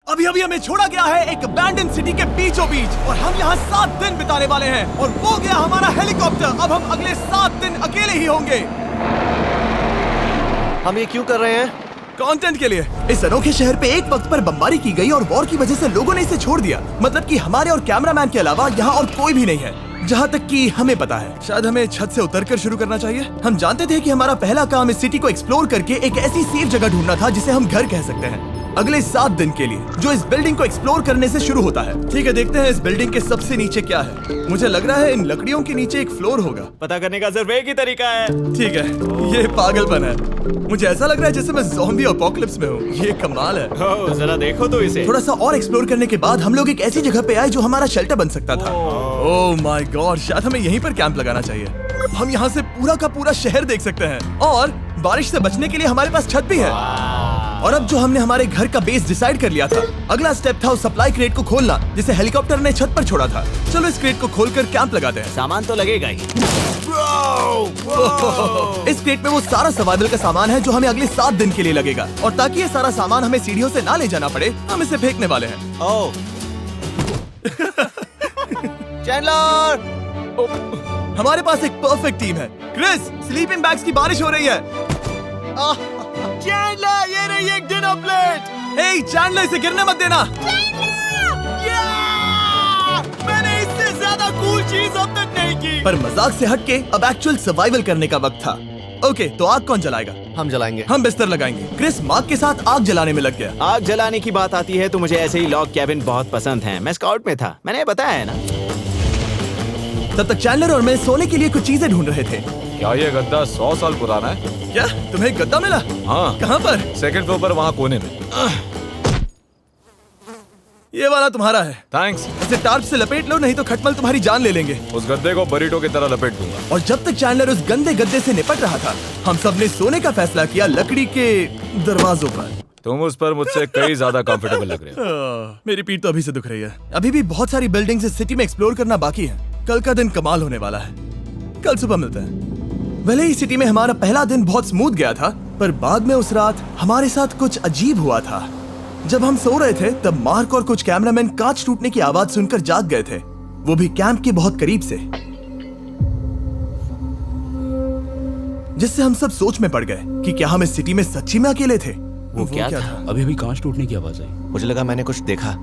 अभी अभी हमें छोड़ा गया है एक अबैंडन सिटी के बीचों बीच और हम यहाँ 7 दिन बिताने वाले हैं और वो गया हमारा हेलीकॉप्टर। अब हम अगले 7 दिन अकेले ही होंगे। हम ये क्यों कर रहे हैं? कंटेंट के लिए। इस अनोखे शहर पे एक वक्त पर बमबारी की गई और वॉर की वजह से लोगों ने इसे छोड़ दिया। मतलब कि हमारे और कैमरामैन के अलावा यहाँ और कोई भी नहीं है, जहाँ तक कि हमें पता है। शायद हमें छत से उतरकर शुरू करना चाहिए। हम जानते थे कि हमारा पहला काम इस सिटी को एक्सप्लोर करके एक ऐसी सेफ जगह ढूंढना था जिसे हम घर कह सकते हैं, अगले 7 दिन के लिए, जो इस बिल्डिंग को एक्सप्लोर करने से शुरू होता है। ठीक है, देखते हैं इस बिल्डिंग के सबसे नीचे क्या है। मुझे लग रहा है इन लकड़ियों के नीचे एक फ्लोर होगा। पता करने का सिर्फ एक ही तरीका है। ठीक है, ये पागलपन है। मुझे ऐसा लग रहा है जैसे मैं ज़ॉम्बी अपोकलिप्स में हूँ। ये कमाल है। ओह, जरा देखो तो इसे। थोड़ा सा और एक्सप्लोर करने के बाद हम लोग एक ऐसी जगह पे आए जो हमारा शेल्टर बन सकता था। ओह माय गॉड, शायद हमें यहीं पर कैंप लगाना चाहिए। हम यहाँ से पूरा का पूरा शहर देख सकते हैं और बारिश से बचने के लिए हमारे पास छत भी है। और अब जो हमने हमारे घर का बेस डिसाइड कर लिया था, अगला स्टेप था उस सप्लाई क्रेट को खोलना जिसे हेलीकॉप्टर ने छत पर छोड़ा था। चलो इस क्रेट को खोलकर कैंप लगाते हैं। सामान तो लगेगा ही। इस क्रेट में वो सारा सर्वाइवल का सामान है जो हमें अगले 7 दिन के लिए लगेगा। और ताकि ये सारा सामान हमें सीढ़ियों से ना ले जाना पड़े, हम इसे फेंकने वाले हैं। ओह, चैंडलर! हमारे पास एक परफेक्ट टीम है। क्रिस, स्लीपिंग बैग्स की बारिश हो रही है। चैंडलर, ये रही एक डिनर प्लेट। हे चैंडलर, इसे गिरने मत देना। मैंने इससे ज्यादा कूल चीज अब तक नहीं की। पर मजाक से हटके अब एक्चुअल सर्वाइवल करने का वक्त था। ओके, तो आग कौन जलाएगा? हम जलाएंगे। हम बिस्तर लगाएंगे। क्रिस मार्क के साथ आग जलाने में लग गया। आग जलाने की बात आती है तो मुझे ऐसे ही लॉग कैबिन बहुत पसंद हैं। मैं स्काउट में था, मैंने बताया है ना। तब तक चैंडलर और मैं सोने के लिए कुछ चीजें ढूंढ रहे थे। क्या ये गद्दा 100 साल पुराना है? क्या तुम्हें गद्दा मिला? हाँ। कहाँ पर? सेकंड फ्लोर पर, वहाँ कोने में। ये वाला तुम्हारा है। थैंक्स। इसे टार्प से लपेट लो, नहीं तो खटमल तुम्हारी जान ले लेंगे। उस गद्दे को बरीटो की तरह लपेट दूंगा। और जब तक चैंडलर उस गंदे गद्दे से निपट रहा था, हम सब ने सोने का फैसला किया लकड़ी के दरवाजों पर। तुम उस पर मुझसे कई ज्यादा कंफर्टेबल लग रहे हो। मेरी पीठ तो अभी से दुख रही है। अभी भी बहुत सारी बिल्डिंग्स इस सिटी में एक्सप्लोर करना बाकी है। कल का दिन कमाल होने वाला है। कल सुबह मिलते हैं। भले ही सिटी में हमारा पहला दिन बहुत स्मूथ गया था, पर बाद में उस रात हमारे साथ कुछ अजीब हुआ था। जब हम सो रहे थे तब मार्क और कुछ कैमरामैन कांच टूटने की आवाज सुनकर जाग गए थे, वो भी कैंप के बहुत करीब से, जिससे हम सब सोच में पड़ गए कि क्या हम इस सिटी में सच्ची में अकेले थे। वो क्या था? अभी अभी कांच टूटने की आवाज आई। मुझे लगा मैंने कुछ देखा।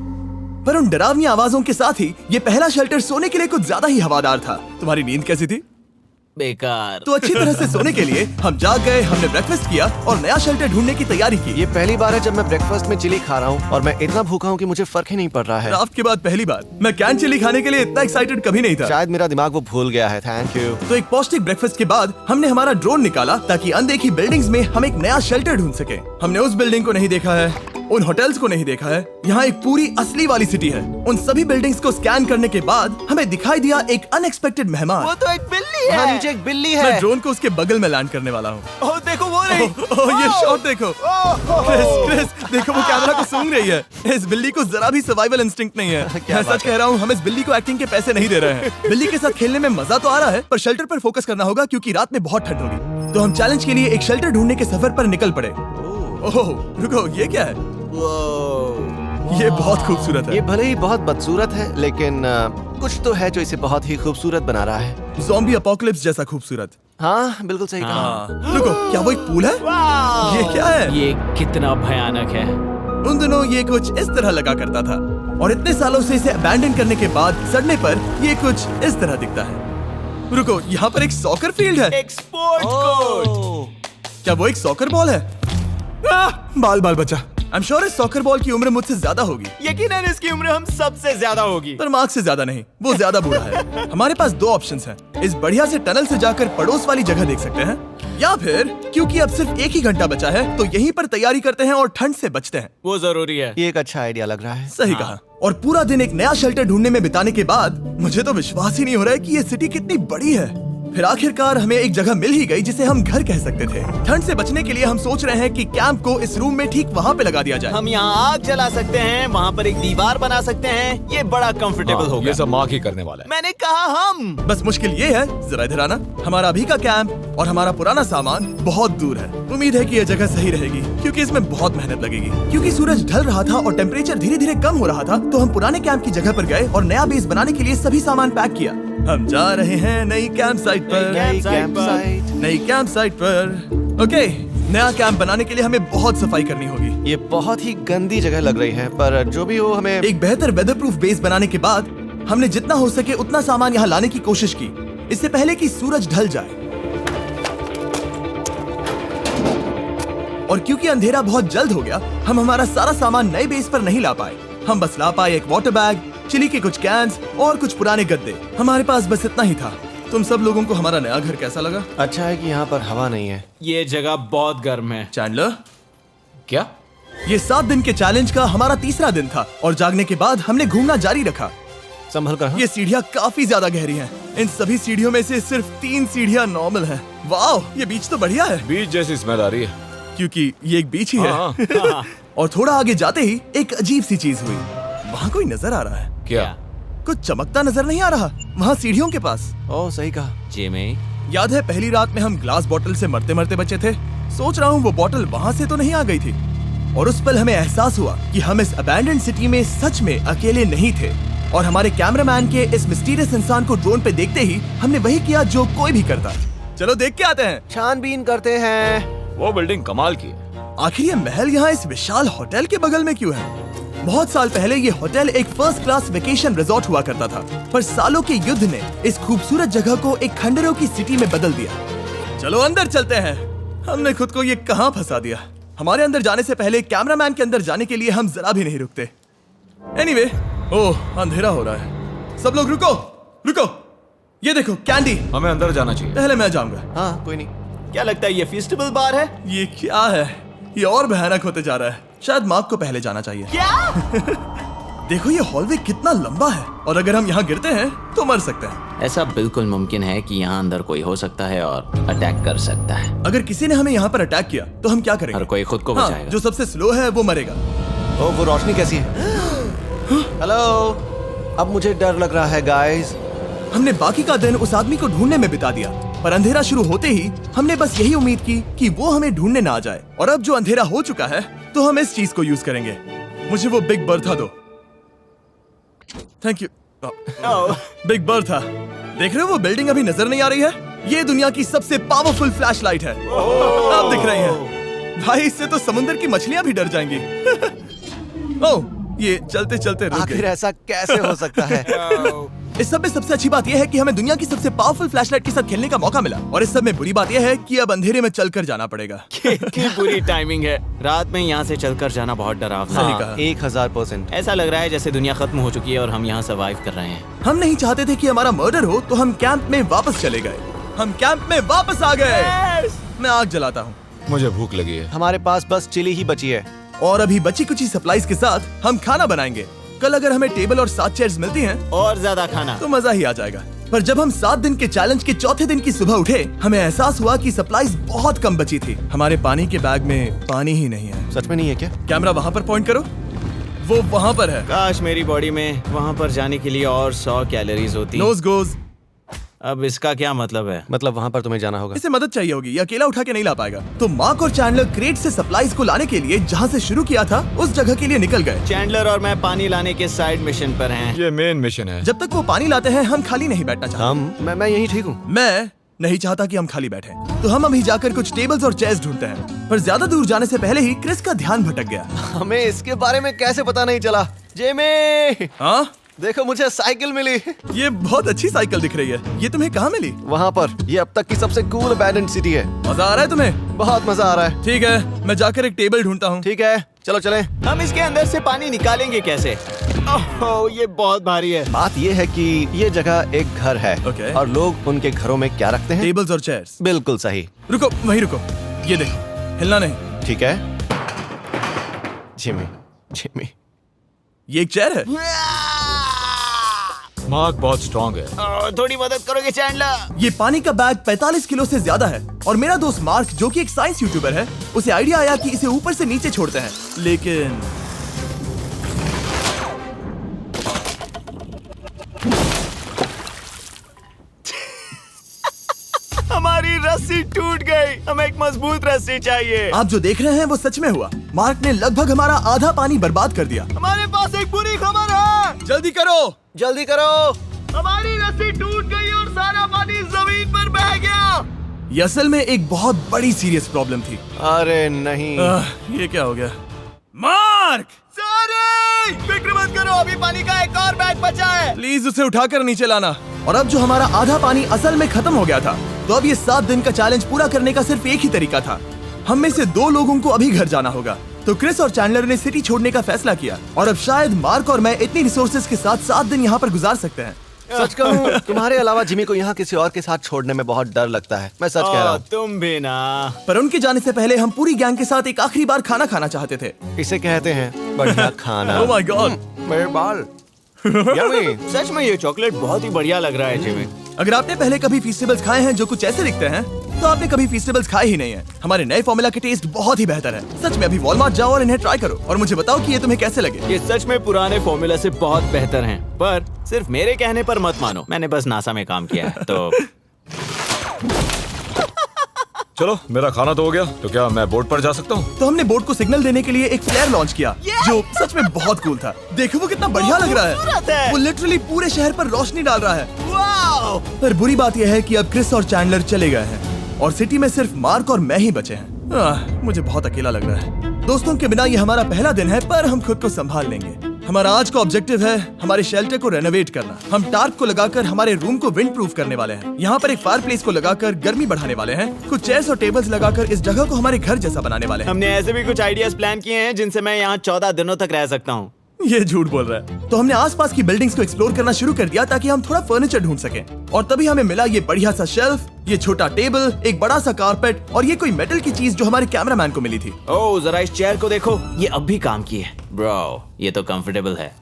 पर उन डरावनी आवाजों के साथ ही ये पहला शेल्टर सोने के लिए कुछ ज्यादा ही हवादार था। तुम्हारी नींद कैसी थी? बेकार। तो अच्छी तरह से सोने के लिए हम जाग गए। हमने ब्रेकफास्ट किया और नया शेल्टर ढूंढने की तैयारी की। ये पहली बार है जब मैं ब्रेकफास्ट में चिली खा रहा हूँ और मैं इतना भूखा हूँ कि मुझे फर्क ही नहीं पड़ रहा है। राफ्ट के बाद पहली बार मैं कैन चिली खाने के लिए इतना एक्साइटेड कभी नहीं था। शायद मेरा दिमाग वो भूल गया है। Thank you. तो एक पौष्टिक ब्रेकफास्ट के बाद हमने हमारा ड्रोन निकाला ताकि अनदेखी बिल्डिंग्स में हम एक नया शेल्टर ढूंढ सके। हमने उस बिल्डिंग को नहीं देखा है, उन होटल्स को नहीं देखा है। यहाँ एक पूरी असली वाली सिटी है। उन सभी बिल्डिंग्स को स्कैन करने के बाद हमें दिखाई दिया एक अनएक्सपेक्टेड मेहमान। वो तो एक बिल्ली वहाँ है। नीचे एक बिल्ली मैं है। ड्रोन को उसके बगल में लैंड करने वाला हूँ। ओह, देखो वो रही। ये शॉट देखो। क्रिस, देखो वो कैमरा को सूंघ रही है। इस बिल्ली को जरा भी सर्वाइवल इंस्टिंक्ट नहीं है। क्या मैं बात सच कह रहा हूँ, हम इस बिल्ली को एक्टिंग के पैसे नहीं दे रहे हैं। बिल्ली के साथ खेलने में मजा तो आ रहा है, पर शेल्टर पर फोकस करना होगा क्योंकि रात में बहुत ठंड होगी। तो हम चैलेंज के लिए एक शेल्टर ढूंढने के सफर पर निकल पड़े। ओह रुको, ये क्या है? ये बहुत खूबसूरत ये है। भले ही बहुत बदसूरत है, लेकिन कुछ तो है जो इसे बहुत ही खूबसूरत बना रहा है। ज़ॉम्बी अपोकलिप्स जैसा खूबसूरत। हाँ, बिल्कुल सही कहा। रुको, क्या वो एक पूल है? ये क्या है? ये कितना भयानक है। उन दिनों ये कुछ इस तरह लगा करता था और इतने सालों से इसे अबैंडन करने के बाद सड़ने पर ये कुछ इस तरह दिखता है। रुको, यहाँ पर एक सॉकर फील्ड है। एक स्पोर्ट्स कोर्ट। क्या वो एक सॉकर बॉल है? बाल बाल बचा। आई एम श्योर इस सॉकर बॉल की उम्र मुझसे ज्यादा होगी। यकीनन इसकी उम्र हम सबसे ज्यादा होगी। पर मार्क से ज्यादा नहीं, वो ज्यादा बूढ़ा है। हमारे पास 2 ऑप्शंस हैं। इस बढ़िया से टनल से जाकर पड़ोस वाली जगह देख सकते हैं, या फिर क्योंकि अब सिर्फ 1 ही घंटा बचा है तो यहीं पर तैयारी करते हैं और ठंड से बचते हैं। वो जरूरी है। ये एक अच्छा आइडिया लग रहा है। सही कहा। और पूरा दिन एक नया शेल्टर ढूंढने में बिताने के बाद मुझे तो विश्वास ही नहीं हो रहा है कि ये सिटी कितनी बड़ी है। फिर आखिरकार हमें एक जगह मिल ही गई जिसे हम घर कह सकते थे। ठंड से बचने के लिए हम सोच रहे हैं कि कैंप को इस रूम में ठीक वहाँ पे लगा दिया जाए। हम यहाँ आग जला सकते हैं, वहाँ पर एक दीवार बना सकते हैं। ये बड़ा कंफर्टेबल हाँ, होगा। ये सब मार्क ही करने वाला है। मैंने कहा हम। बस मुश्किल ये है, जरा इधर आना, हमारा अभी का कैंप और हमारा पुराना सामान बहुत दूर है। उम्मीद है कि यह जगह सही रहेगी क्योंकि इसमें बहुत मेहनत लगेगी। क्योंकि सूरज ढल रहा था और टेम्परेचर धीरे धीरे कम हो रहा था, तो हम पुराने कैंप की जगह पर गए और नया बेस बनाने के लिए सभी सामान पैक किया। हम जा रहे हैं नई कैंप साइट पर। कैंप साइट पर। नई कैंप साइट पर। ओके, नया कैंप बनाने के लिए हमें बहुत सफाई करनी होगी। ये बहुत ही गंदी जगह लग रही है, पर जो भी हो हमें एक बेहतर वेदर प्रूफ बेस बनाने के बाद हमने जितना हो सके उतना सामान यहाँ लाने की कोशिश की, इससे पहले कि सूरज ढल जाए। और क्योंकि अंधेरा बहुत जल्द हो गया, हम हमारा सारा सामान नए बेस पर नहीं ला पाए। हम बस ला पाए एक वाटर बैग, चिली के कुछ कैंस और कुछ पुराने गद्दे। हमारे पास बस इतना ही था। तुम सब लोगों को हमारा नया घर कैसा लगा? अच्छा है कि यहाँ पर हवा नहीं है। ये जगह बहुत गर्म है। चैंडलर, क्या? ये 7 दिन के चैलेंज का हमारा तीसरा दिन था और जागने के बाद हमने घूमना जारी रखा। संभल कर। हाँ? ये सीढ़ियाँ काफी ज्यादा गहरी हैं। इन सभी सीढ़ियों में से सिर्फ 3 सीढ़ियाँ नॉर्मल हैं। वाओ, ये बीच तो बढ़िया है बीच जैसी स्मेल आ रही है। क्योंकि ये एक बीच ही है। हाँ। और थोड़ा आगे जाते ही एक अजीब सी चीज हुई। वहाँ कोई नजर आ रहा है। क्या? कुछ चमकता नजर नहीं आ रहा वहाँ सीढ़ियों के पास। ओह, सही कहा। जिमी, याद है पहली रात में हम ग्लास बॉटल से मरते मरते बचे थे? सोच रहा हूँ वो बॉटल वहाँ से तो नहीं आ गई थी। और उस पल हमें एहसास हुआ कि हम इस अबैंडन्ड सिटी में सच में अकेले नहीं थे। और हमारे कैमरामैन के इस मिस्टीरियस इंसान को ड्रोन पे देखते ही हमने वही किया जो कोई भी करता। चलो देख के आते हैं। छानबीन करते हैं। वो बिल्डिंग कमाल की है। आखिर ये महल यहाँ इस विशाल होटल के बगल में क्यों है? बहुत साल पहले ये होटल एक फर्स्ट क्लास वेकेशन रिजॉर्ट हुआ करता था, पर सालों के युद्ध ने इस खूबसूरत जगह को एक खंडरों की सिटी में बदल दिया। चलो अंदर चलते हैं। हमने खुद को ये कहाँ फंसा दिया। हमारे अंदर जाने से पहले कैमरामैन के अंदर जाने के लिए हम जरा भी नहीं रुकते। एनीवे, ओह अंधेरा हो रहा है। सब लोग रुको, रुको। ये देखो कैंडी। हमें अंदर जाना चाहिए। पहले मैं जाऊंगा। हाँ, कोई नहीं। क्या लगता है ये फेस्टिवल बार है? ये क्या है? ये और भयानक होते जा रहा है। शायद मार्क को पहले जाना चाहिए। क्या? देखो ये हॉलवे कितना लंबा है और अगर हम यहाँ गिरते हैं तो मर सकते हैं। ऐसा बिल्कुल मुमकिन है कि यहाँ अंदर कोई हो सकता है और अटैक कर सकता है। अगर किसी ने हमें यहाँ पर अटैक किया तो हम क्या करेंगे? हर कोई खुद को हाँ, बचाएगा। जो सबसे स्लो है वो मरेगा। ओह, वो रोशनी कैसी है? हेलो, अब मुझे डर लग रहा है गाइस। हमने बाकी का दिन उस आदमी को ढूंढने में बिता दिया, पर अंधेरा शुरू होते ही हमने बस यही उम्मीद की कि वो हमें ढूंढने ना आ जाए। और अब जो अंधेरा हो चुका है तो हम इस चीज को यूज करेंगे। मुझे वो बिग बर्था दो। Thank you. Big Bertha. देख रहे हो वो बिल्डिंग अभी नजर नहीं आ रही है? ये दुनिया की सबसे पावरफुल फ्लैशलाइट है। आप दिख रही हैं। भाई इससे तो समुद्र की मछलियां भी डर जाएंगी। ओह, ये चलते चलते रुक आखिर गई। ऐसा कैसे हो सकता है? इस सब में सबसे अच्छी बात यह है कि हमें दुनिया की सबसे पावरफुल फ्लैशलाइट के साथ खेलने का मौका मिला। और इस सब में बुरी बात यह है कि अब अंधेरे में चलकर जाना पड़ेगा। कितनी बुरी टाइमिंग है। रात में यहाँ से चलकर जाना बहुत डरावना सही है। कहा। 1000%। ऐसा लग रहा है जैसे दुनिया खत्म हो चुकी है और हम यहाँ सर्वाइव कर रहे हैं। हम नहीं चाहते थे कि हमारा मर्डर हो, तो हम कैंप में वापस चले गए। हम कैंप में वापस आ गए। मैं आग जलाता हूँ मुझे भूख लगी है। हमारे पास बस चिली ही बची है। और अभी बची कुची सप्लाईज के साथ हम खाना बनाएंगे। कल अगर हमें टेबल और 7 चेयर्स मिलती हैं और ज्यादा खाना तो मजा ही आ जाएगा। पर जब हम 7 दिन के चैलेंज के चौथे दिन की सुबह उठे, हमें एहसास हुआ कि सप्लाईज बहुत कम बची थी। हमारे पानी के बैग में पानी ही नहीं है। सच में नहीं है क्या? कैमरा वहाँ पर पॉइंट करो। वो वहाँ पर है। काश मेरी बॉडी में वहाँ पर जाने के लिए और 100 कैलोरीज होती। नोज गोज। अब इसका क्या मतलब है? मतलब वहाँ पर तुम्हें जाना होगा। इसे मदद चाहिए होगी, ये अकेला उठा के नहीं ला पाएगा। तो मार्क और चैंडलर क्रेट से सप्लाईज को लाने के लिए जहाँ से शुरू किया था उस जगह के लिए निकल गए। चैंडलर और मैं पानी लाने के साइड मिशन पर हैं। ये मेन मिशन है। जब तक वो पानी लाते हैं हम खाली नहीं बैठना चाहते। मैं यही ठीक हूँ। मैं नहीं चाहता कि हम खाली बैठे, तो हम अभी जाकर कुछ टेबल्स और चेयर्स ढूंढते हैं। पर ज्यादा दूर जाने से पहले ही क्रिस का ध्यान भटक गया। हमें इसके बारे में कैसे पता नहीं चला? जेमी, हाँ, देखो मुझे साइकिल मिली। ये बहुत अच्छी साइकिल दिख रही है। ये तुम्हें कहाँ मिली? वहाँ पर। ये अब तक की सबसे कूल अबैंडन्ड सिटी है। मजा आ रहा है तुम्हें? बहुत मजा आ रहा है। ठीक है, मैं जाकर एक टेबल ढूंढता हूँ। ठीक है, चलो चलें। हम इसके अंदर से पानी निकालेंगे कैसे? ओह, ये बहुत भारी है। बात ये है कि ये जगह एक घर है। Okay. और लोग उनके घरों में क्या रखते हैं? टेबल्स और चेयर्स। बिल्कुल सही। रुको, वहीं रुको। ये देखो, हिलना नहीं। ठीक है। Jimmy, Jimmy. ये एक चेयर है। मार्क बहुत स्ट्रांग है। थोड़ी मदद करोगे चैंडलर? ये पानी का बैग 45 किलो से ज्यादा है और मेरा दोस्त मार्क जो कि एक साइंस यूट्यूबर है, उसे आइडिया आया कि इसे ऊपर से नीचे छोड़ते हैं, लेकिन हमारी रस्सी टूट गई। हमें एक मजबूत रस्सी चाहिए। आप जो देख रहे हैं वो सच में हुआ। मार्क ने लगभग हमारा आधा पानी बर्बाद कर दिया। हमारे पास एक बुरी खबर है। जल्दी करो। जल्दी करो। हमारी रस्सी टूट गई और सारा पानी जमीन पर बह गया। ये असल में एक बहुत बड़ी सीरियस प्रॉब्लम थी। अरे नहीं। ये क्या हो गया? मार्क, सारे फिक्र मत करो, अभी पानी का एक और बैग बचा है। प्लीज उसे उठाकर नीचे लाना। और अब जो हमारा आधा पानी असल में खत्म हो गया था, तो अब ये 7 दिन का चैलेंज पूरा करने का सिर्फ एक ही तरीका था। हम में से 2 लोगों को अभी घर जाना होगा। तो क्रिस और चैंडलर ने सिटी छोड़ने का फैसला किया और अब शायद मार्क और मैं इतनी रिसोर्सेज के साथ 7 दिन यहाँ पर गुजार सकते हैं। सच कहूँ, तुम्हारे अलावा जिमी को यहाँ किसी और के साथ छोड़ने में बहुत डर लगता है। मैं सच कह रहा हूँ। तुम भी ना। पर उनके जाने से पहले हम पूरी गैंग के साथ एक आखिरी बार खाना खाना चाहते थे। इसे कहते हैं बढ़िया खाना। ओह माय गॉड, मेरे बाल। यम्मी। सच में ये चॉकलेट बहुत ही बढ़िया लग रहा है जिमी। अगर आपने पहले कभी फीस्टेबल्स खाए हैं जो कुछ ऐसे दिखते हैं, तो आपने कभी फीस्टेबल्स खाए ही नहीं है। हमारे नए फॉर्मूला के टेस्ट बहुत ही बेहतर है। सच में अभी वॉलमार्ट जाओ और इन्हें ट्राई करो और मुझे बताओ कि ये तुम्हें कैसे लगे। ये सच में पुराने फॉर्मूला से बहुत बेहतर हैं, पर सिर्फ मेरे कहने पर मत मानो। मैंने बस नासा में काम किया है तो। चलो, मेरा खाना तो हो गया, तो क्या मैं बोट पर जा सकता हूँ? तो हमने बोट को सिग्नल देने के लिए एक फ्लेयर लॉन्च किया, जो सच में बहुत कूल था। देखो वो कितना बढ़िया लग रहा खूबसूरत है। है। वो लिटरली पूरे शहर पर रोशनी डाल रहा है। वाओ! पर बुरी बात यह है कि अब क्रिस और चैंडलर चले गए हैं और सिटी में सिर्फ मार्क और मैं ही बचे हैं। मुझे बहुत अकेला लग रहा है। दोस्तों के बिना ये हमारा पहला दिन है, पर हम खुद को संभाल लेंगे। हमारा आज का ऑब्जेक्टिव है हमारे शेल्टर को रेनोवेट करना। हम टार्प को लगाकर हमारे रूम को विंड प्रूफ करने वाले हैं। यहाँ पर एक फायर प्लेस को लगाकर गर्मी बढ़ाने वाले हैं। कुछ चेयर्स और टेबल्स लगाकर इस जगह को हमारे घर जैसा बनाने वाले हैं। हमने ऐसे भी कुछ आइडियाज प्लान किए हैं जिनसे मैं यहाँ 14 दिनों तक रह सकता हूँ। ये झूठ बोल रहा है। तो हमने आसपास की बिल्डिंग्स को एक्सप्लोर करना शुरू कर दिया ताकि हम थोड़ा फर्नीचर ढूंढ सकें। और तभी हमें मिला ये बढ़िया सा शेल्फ, ये छोटा टेबल, एक बड़ा सा कारपेट और ये कोई मेटल की चीज जो हमारे कैमरामैन को मिली थी। ओह, जरा इस चेयर को देखो, ये अब भी काम की है। ब्रो, ये तो कंफर्टेबल है।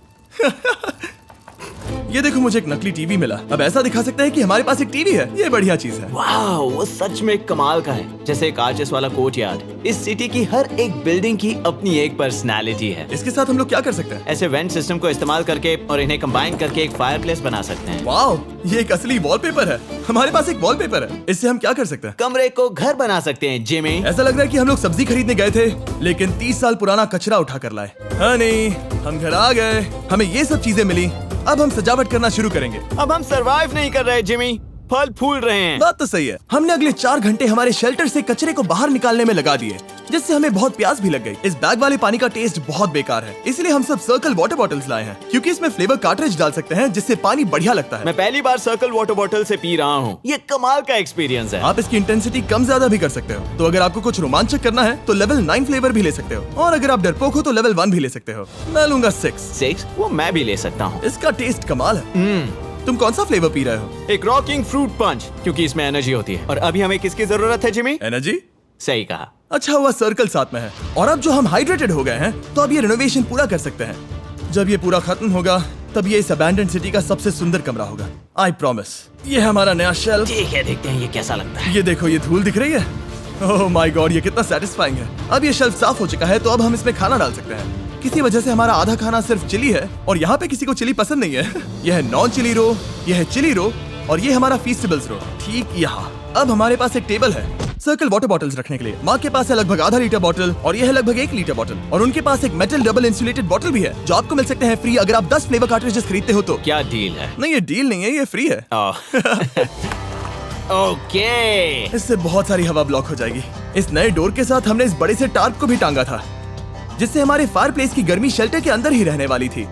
ये देखो, मुझे एक नकली टीवी मिला। अब ऐसा दिखा सकते हैं कि हमारे पास एक टीवी है। ये बढ़िया चीज है। वाओ, वो सच में कमाल का है। जैसे एक आर्चेस वाला कोर्टयार्ड। इस सिटी की हर एक बिल्डिंग की अपनी एक पर्सनालिटी है। इसके साथ हम लोग क्या कर सकते हैं? ऐसे वेंट सिस्टम को इस्तेमाल करके और इन्हें कंबाइन करके एक फायरप्लेस बना सकते हैं। वाओ, ये एक असली वॉलपेपर है। हमारे पास एक वॉलपेपर है। इससे हम क्या कर सकते हैं? कमरे को घर बना सकते हैं जिमी। ऐसा लग रहा है कि हम लोग सब्जी खरीदने गए थे, लेकिन 30 साल पुराना कचरा उठा कर लाए। हाँ नहीं, हम घर आ गए, हमें ये सब चीजें मिली। अब हम सजावट करना शुरू करेंगे। अब हम सरवाइव नहीं कर रहे जिमी, फल फूल रहे हैं। बात तो सही है। हमने अगले 4 घंटे हमारे शेल्टर से कचरे को बाहर निकालने में लगा दिए, जिससे हमें बहुत प्यास भी लग गई। इस बैग वाले पानी का टेस्ट बहुत बेकार है, इसलिए हम सब सर्कल वाटर बॉटल्स लाए हैं, क्योंकि इसमें फ्लेवर कार्ट्रिज डाल सकते हैं, जिससे पानी बढ़िया लगता है। मैं पहली बार सर्कल वाटर बॉटल से पी रहा हूँ। ये कमाल का एक्सपीरियंस है। आप इसकी इंटेंसिटी कम ज्यादा भी कर सकते हो। तो अगर आपको कुछ रोमांचक करना है तो लेवल 9 फ्लेवर भी ले सकते हो, और अगर आप डरपोक हो तो लेवल 1 भी ले सकते हो। मैं लूंगा 6। वो मैं भी ले सकता हूँ। इसका टेस्ट कमाल है। तुम कौन सा फ्लेवर पी रहे हो? एक रॉकिंग फ्रूट पंच, क्योंकि इसमें एनर्जी होती है। और अभी हमें किसकी जरूरत है जिमी? एनर्जी? सही कहा। अच्छा हुआ सर्कल साथ में है। और अब जो हम हाइड्रेटेड हो गए हैं, तो अब ये रिनोवेशन पूरा कर सकते हैं। जब ये पूरा खत्म होगा, तब ये इस अबैंडन्ड सिटी का सबसे सुंदर कमरा होगा। I promise. ये है हमारा नया शेल्फ। ठीक है, देखते हैं ये कैसा लगता है। ये देखो, ये धूल दिख रही है। ओह माय गॉड, ये कितना सेटिस्फाइंग है। अब ये शेल्फ साफ हो चुका है, तो अब हम इसमें खाना डाल सकते हैं। किसी वजह से हमारा आधा खाना सिर्फ चिली है, और यहाँ पे किसी को चिली पसंद नहीं है। यह है नॉन चिली रो, यह है चिली रो, और ये हमारा फीस्टेबल्स रो, ठीक यहाँ। अब हमारे पास एक टेबल है सर्कल वाटर बॉटल्स रखने के लिए। माँ के पास है लगभग आधा लीटर बॉटल, और यह है लगभग 1 लीटर बॉटल, और उनके पास एक मेटल डबल इंसुलेटेड बॉटल भी है, जो आपको मिल सकते हैं फ्री अगर आप 10 फ्लेवर कार्ट्रिजेस खरीदते हो तो। क्या डील है? नहीं, ये डील नहीं है, ये फ्री है। ओके। इससे बहुत सारी हवा ब्लॉक हो जाएगी। इस नए डोर के साथ हमने इस बड़े से टार्प को भी टांगा था, जिससे हमारे फायर प्लेस की गर्मी शेल्टर के अंदर ही रहने वाली थी।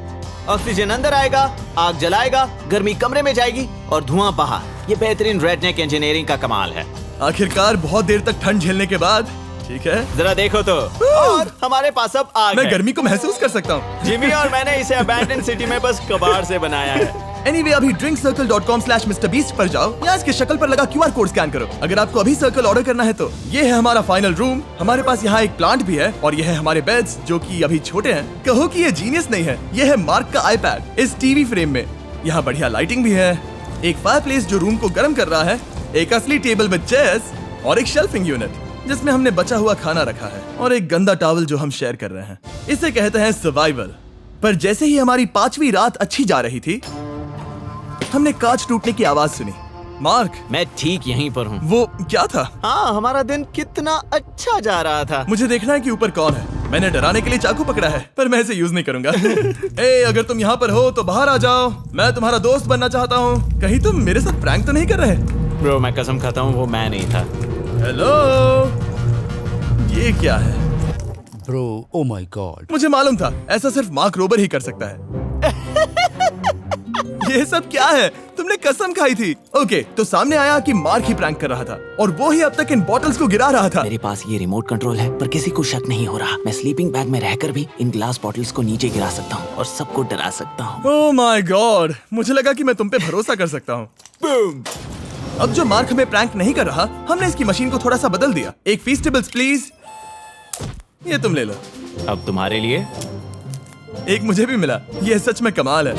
ऑक्सीजन अंदर आएगा, आग जलाएगा, गर्मी कमरे में जाएगी और धुआं बाहर। ये बेहतरीन रेडनेक इंजीनियरिंग का कमाल है। आखिरकार बहुत देर तक ठंड झेलने के बाद, ठीक है, जरा देखो तो। और हमारे पास अब आग मैं है। गर्मी को महसूस कर सकता हूँ। जिमी और मैंने इसे अबैंडन सिटी में बस कबाड़ से बनाया है। Anyway, अभी drinkcircle.com/MrBeast पर जाओ या इसके शक्ल पर लगा QR कोड स्कैन करो। अगर आपको अभी सर्कल ऑर्डर करना है तो ये है हमारा फाइनल रूम। हमारे पास यहाँ एक प्लांट भी है, और ये है हमारे बेड्स, जो कि अभी छोटे हैं। कहो कि ये जीनियस नहीं है, ये है मार्क का आईपैड इस टीवी फ्रेम में। यहाँ बढ़िया लाइटिंग भी है, एक फायरप्लेस जो रूम को गर्म कर रहा है, एक असली टेबल विद चेयर्स और एक शेल्फिंग यूनिट जिसमें हमने बचा हुआ खाना रखा है और एक गंदा टॉवल जो हम शेयर कर रहे हैं। इसे कहते हैं सर्वाइवल। पर जैसे ही हमारी 5वीं रात अच्छी जा रही थी, हमने कांच टूटने की आवाज सुनी। मार्क, मैं ठीक यहीं पर हूँ। वो क्या था? हाँ, हमारा दिन कितना अच्छा जा रहा था। मुझे देखना है कि ऊपर कौन है। मैंने डराने के लिए चाकू पकड़ा है, पर मैं इसे यूज नहीं करूंगा। ए, अगर तुम यहाँ पर हो तो बाहर आ जाओ, मैं तुम्हारा दोस्त बनना चाहता हूँ। कहीं तुम मेरे साथ प्रैंक तो नहीं कर रहे? ब्रो, मैं कसम खाता हूँ वो मैं नहीं था। हेलो, ये क्या है? Bro, oh my God. मुझे मालूम था ऐसा सिर्फ मार्क रोबर ही कर सकता है। ये सब क्या है? तुमने कसम खाई थी। ओके, तो सामने आया कि मार्क ही प्रैंक कर रहा था और वो ही अब तक इन बॉटल्स को गिरा रहा था। मेरे पास ये रिमोट कंट्रोल है, पर किसी को शक नहीं हो रहा। मैं स्लीपिंग बैग में रहकर भी इन ग्लास बॉटल्स को नीचे गिरा सकता हूँ और सबको डरा सकता हूँ। ओह माय गॉड, मुझे लगा कि मैं तुम पे भरोसा कर सकता हूँ। अब जो मार्क हमें प्रैंक नहीं कर रहा, हमने इसकी मशीन को थोड़ा सा बदल दिया। एक फीस्टेबल्स प्लीज, ये तुम ले लो। अब तुम्हारे लिए एक मुझे भी मिला। ये सच में कमाल है।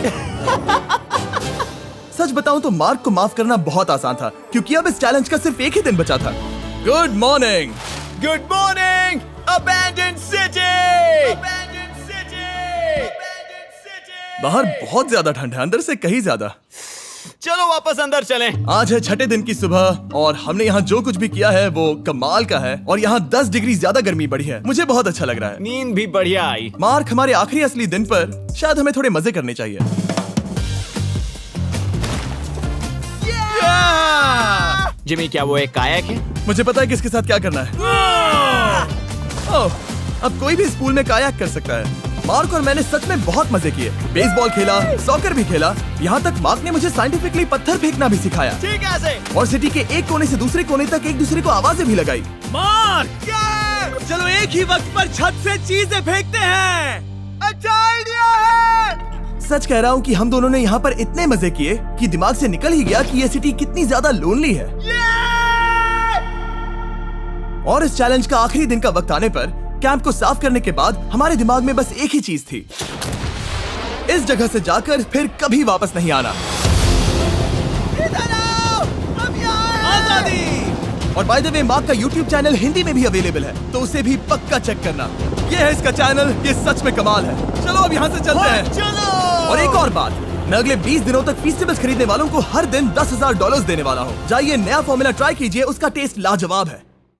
सच बताऊं तो मार्क को माफ करना बहुत आसान था, क्योंकि अब इस चैलेंज का सिर्फ एक ही दिन बचा था। Good morning. Good morning abandoned city. बाहर बहुत ज्यादा ठंड है, अंदर से कहीं ज्यादा। चलो वापस अंदर चलें। आज है 6ठे दिन की सुबह और हमने यहाँ जो कुछ भी किया है वो कमाल का है और यहाँ 10 डिग्री ज्यादा गर्मी बढ़ी है। मुझे बहुत अच्छा लग रहा है। नींद भी बढ़िया आई। मार्क, हमारे आखिरी असली दिन पर शायद हमें थोड़े मजे करने चाहिए। जिमी, क्या वो एक कायाक है? मुझे पता है किसके साथ क्या करना है। ओह, अब कोई भी इस पूल में कायाक कर सकता है। मार्क और मैंने सच में बहुत मजे किए। बेसबॉल खेला, सॉकर भी खेला, यहाँ तक मार्क ने मुझे साइंटिफिकली पत्थर फेंकना भी सिखाया। ठीक है। और सिटी के एक कोने से दूसरे कोने तक एक दूसरे को आवाजें भी लगाई। मार्क, चलो एक ही वक्त पर छत से चीजें फेंकते हैं। अच्छा आइडिया है। सच कह रहा हूँ कि हम दोनों ने यहाँ पर इतने मजे किए कि दिमाग से निकल ही गया कि ये सिटी कितनी ज्यादा लोनली है। और इस चैलेंज का आखिरी दिन का वक्त आने पर कैंप को साफ करने के बाद हमारे दिमाग में बस एक ही चीज थी, इस जगह से जाकर फिर कभी वापस नहीं आना। आजादी। और बाय द वे, मार्क का YouTube चैनल हिंदी में भी अवेलेबल है, तो उसे भी पक्का चेक करना। ये है इसका चैनल, ये सच में कमाल है। चलो अब यहाँ से चलते हैं। चलो। और एक और बात, मैं अगले 20 दिनों तक फीस्टेबल्स खरीदने वालों को हर दिन $10,000 देने वाला हूँ। जाइए, नया फॉर्मूला ट्राई कीजिए, उसका टेस्ट लाजवाब है।